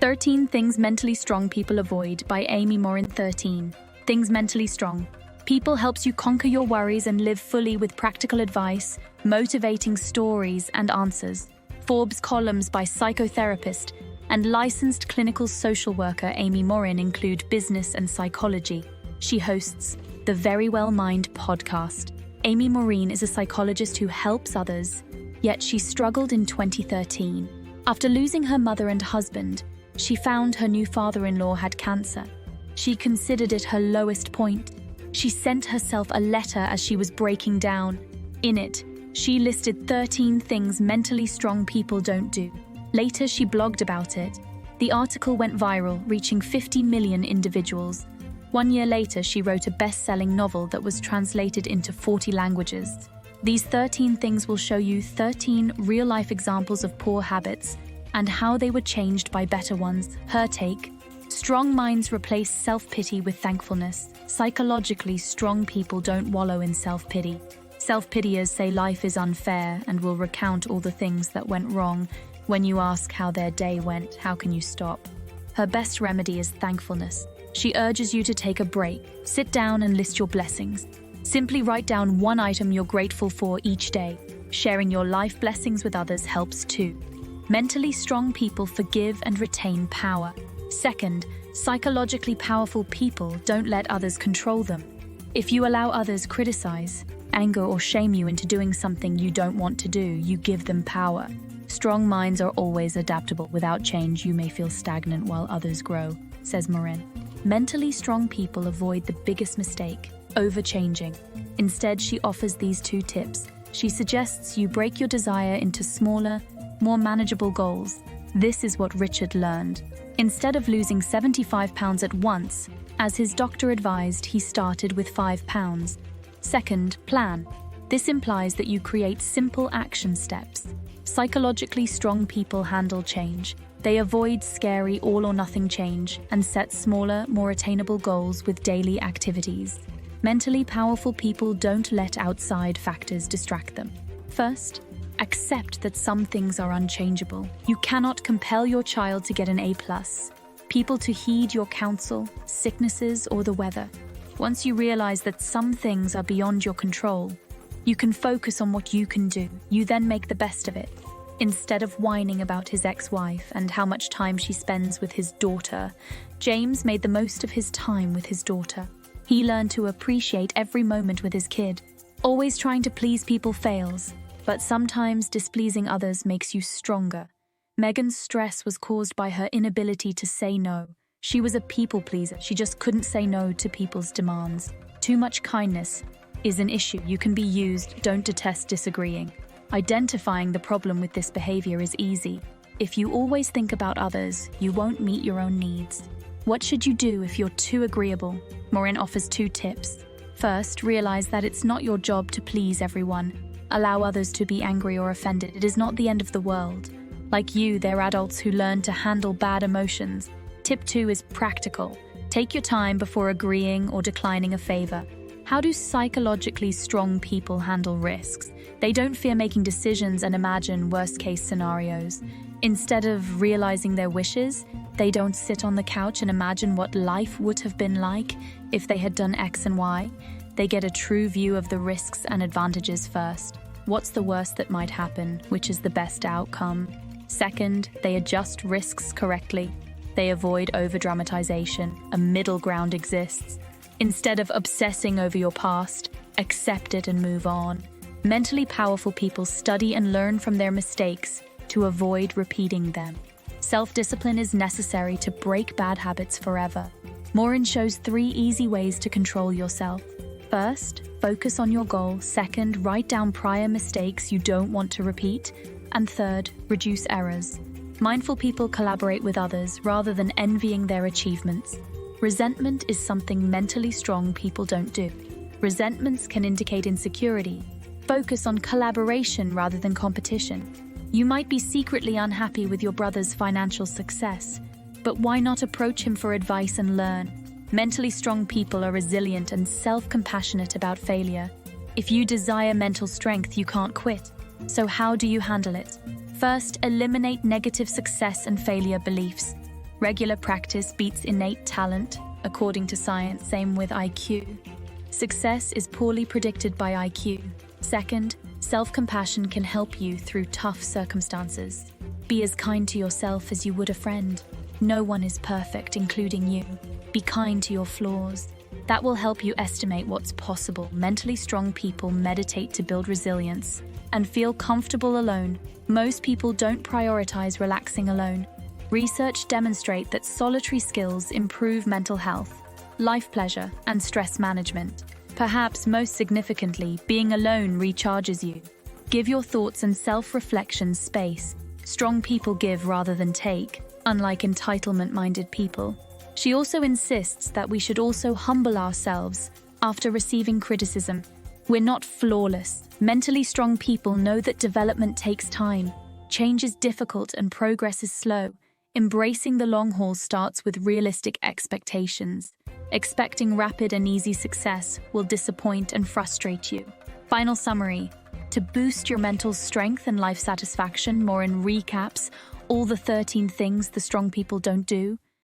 13 Things Mentally Strong People Avoid by Amy Morin. 13 Things Mentally Strong People helps you conquer your worries and live fully with practical advice, motivating stories and answers. Forbes columns by psychotherapist and licensed clinical social worker Amy Morin include business and psychology. She hosts the Very Well Mind podcast. Amy Morin is a psychologist who helps others, yet she struggled in 2013. After losing her mother and husband, she found her new father-in-law had cancer. She considered it her lowest point. She sent herself a letter as she was breaking down. In it, she listed 13 things mentally strong people don't do. Later, she blogged about it. The article went viral, reaching 50 million individuals. 1 year later, she wrote a best-selling novel that was translated into 40 languages. These 13 things will show you 13 real-life examples of poor habits and how they were changed by better ones. Her take: strong minds replace self-pity with thankfulness. Psychologically, strong people don't wallow in self-pity. Self-pitiers say life is unfair and will recount all the things that went wrong. When you ask how their day went, how can you stop? Her best remedy is thankfulness. She urges you to take a break, sit down and list your blessings. Simply write down one item you're grateful for each day. Sharing your life blessings with others helps too. Mentally strong people forgive and retain power. Second, psychologically powerful people don't let others control them. If you allow others criticize, anger or shame you into doing something you don't want to do, you give them power. Strong minds are always adaptable. Without change, you may feel stagnant while others grow, says Morin. Mentally strong people avoid the biggest mistake, overchanging. Instead, she offers these 2 tips. She suggests you break your desire into smaller, more manageable goals. This is what Richard learned. Instead of losing 75 pounds at once, as his doctor advised, he started with 5 pounds. Second, plan. This implies that you create simple action steps. Psychologically strong people handle change. They avoid scary all-or-nothing change and set smaller, more attainable goals with daily activities. Mentally powerful people don't let outside factors distract them. First, accept that some things are unchangeable. You cannot compel your child to get an A+, people to heed your counsel, sicknesses, or the weather. Once you realize that some things are beyond your control, you can focus on what you can do. You then make the best of it. Instead of whining about his ex-wife and how much time she spends with his daughter, James made the most of his time with his daughter. He learned to appreciate every moment with his kid. Always trying to please people fails, but sometimes displeasing others makes you stronger. Megan's stress was caused by her inability to say no. She was a people pleaser. She just couldn't say no to people's demands. Too much kindness is an issue. You can be used. Don't detest disagreeing. Identifying the problem with this behavior is easy. If you always think about others, you won't meet your own needs. What should you do if you're too agreeable? Morin offers 2 tips. First, realize that it's not your job to please everyone. Allow others to be angry or offended. It is not the end of the world. Like you, they're adults who learn to handle bad emotions. Tip 2 is practical. Take your time before agreeing or declining a favor. How do psychologically strong people handle risks? They don't fear making decisions and imagine worst-case scenarios. Instead of realizing their wishes, they don't sit on the couch and imagine what life would have been like if they had done X and Y. They get a true view of the risks and advantages first. What's the worst that might happen? Which is the best outcome? Second, they adjust risks correctly. They avoid over-dramatization. A middle ground exists. Instead of obsessing over your past, accept it and move on. Mentally powerful people study and learn from their mistakes to avoid repeating them. Self-discipline is necessary to break bad habits forever. Morin shows 3 easy ways to control yourself. First, focus on your goal. Second, write down prior mistakes you don't want to repeat. And third, reduce errors. Mindful people collaborate with others rather than envying their achievements. Resentment is something mentally strong people don't do. Resentments can indicate insecurity. Focus on collaboration rather than competition. You might be secretly unhappy with your brother's financial success, but why not approach him for advice and learn? Mentally strong people are resilient and self-compassionate about failure. If you desire mental strength, you can't quit. So how do you handle it? First, eliminate negative success and failure beliefs. Regular practice beats innate talent, according to science, same with IQ. Success is poorly predicted by IQ. Second, self-compassion can help you through tough circumstances. Be as kind to yourself as you would a friend. No one is perfect, including you. Be kind to your flaws. That will help you estimate what's possible. Mentally strong people meditate to build resilience and feel comfortable alone. Most people don't prioritize relaxing alone. Research demonstrates that solitary skills improve mental health, life pleasure, and stress management. Perhaps most significantly, being alone recharges you. Give your thoughts and self-reflection space. Strong people give rather than take, unlike entitlement-minded people. She also insists that we should also humble ourselves after receiving criticism. We're not flawless. Mentally strong people know that development takes time. Change is difficult and progress is slow. Embracing the long haul starts with realistic expectations. Expecting rapid and easy success will disappoint and frustrate you. Final summary. To boost your mental strength and life satisfaction, Morin recaps all the 13 things the strong people don't do.